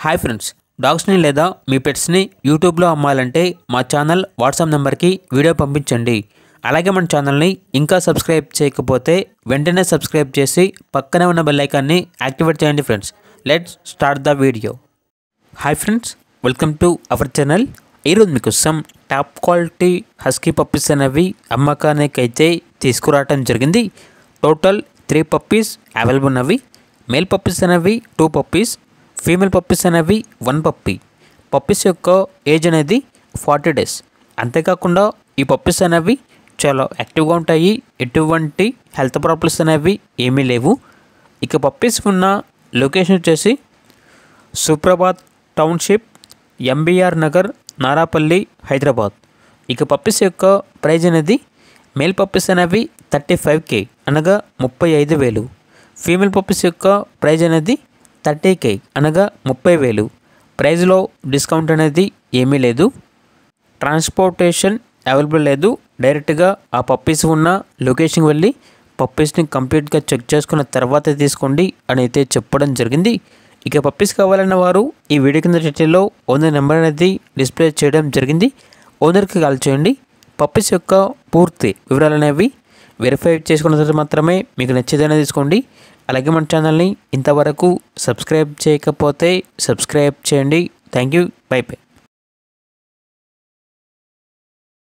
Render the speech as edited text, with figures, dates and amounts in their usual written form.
Hi friends, డాగ్స్ని లేదా మీ పెట్స్ని యూట్యూబ్లో అమ్మాలంటే మా ఛానల్ వాట్సాప్ నెంబర్కి వీడియో పంపించండి. అలాగే మన ఛానల్ని ఇంకా సబ్స్క్రైబ్ చేయకపోతే వెంటనే సబ్స్క్రైబ్ చేసి పక్కనే ఉన్న బెల్ ఐకాన్ని యాక్టివేట్ చేయండి friends. Let's start the video. Hi friends, welcome to our channel. ఈరోజు మీకోసం టాప్ క్వాలిటీ హస్కీ పప్పీస్ అనేవి అమ్మకానికి అయితే తీసుకురావడం జరిగింది. టోటల్ 3 పప్పీస్ అవైలబుల్ ఉన్నవి. మేల్ పప్పీస్ అనేవి 2 పప్పీస్, ఫీమేల్ పప్పీస్ అనేవి 1 పప్పీ. పప్పీస్ యొక్క ఏజ్ అనేది 40 డేస్. అంతేకాకుండా ఈ పప్పీస్ అనేవి చాలా యాక్టివ్గా ఉంటాయి. ఎటువంటి హెల్త్ ప్రాబ్లమ్స్ అనేవి ఏమీ లేవు. ఇక పప్పీస్ ఉన్న లొకేషన్ వచ్చేసి సుప్రభాత్ టౌన్షిప్, ఎంబీఆర్ నగర్, నారాపల్లి, హైదరాబాద్. ఇక పప్పీస్ యొక్క ప్రైజ్ అనేది మేల్ పప్పీస్ అనేవి 35K అనగా 35,000. ఫీమేల్ పప్పీస్ యొక్క ప్రైజ్ అనేది 30K అనగా 30,000. ప్రైజ్లో డిస్కౌంట్ అనేది ఏమీ లేదు. ట్రాన్స్పోర్టేషన్ అవైలబుల్ లేదు. డైరెక్ట్గా ఆ పప్పీస్ ఉన్న లొకేషన్కి వెళ్ళి పప్పీస్ని కంప్లీట్గా చెక్ చేసుకున్న తర్వాత తీసుకోండి అని అయితే చెప్పడం జరిగింది. ఇక పప్పీస్ కావాలన్న వారు ఈ వీడియో కింద డీటెయిల్లో ఓనర్ నెంబర్ అనేది డిస్ప్లే చేయడం జరిగింది. ఓనర్కి కాల్ చేయండి. పప్పీస్ యొక్క పూర్తి వివరాలు అనేవి వెరిఫై చేసుకున్న తర్వాత మాత్రమే మీకు నచ్చేదైనా తీసుకోండి. అలాగే మన ఛానల్ని ఇంతవరకు సబ్స్క్రైబ్ చేయకపోతే సబ్స్క్రైబ్ చేయండి. Thank you. By by.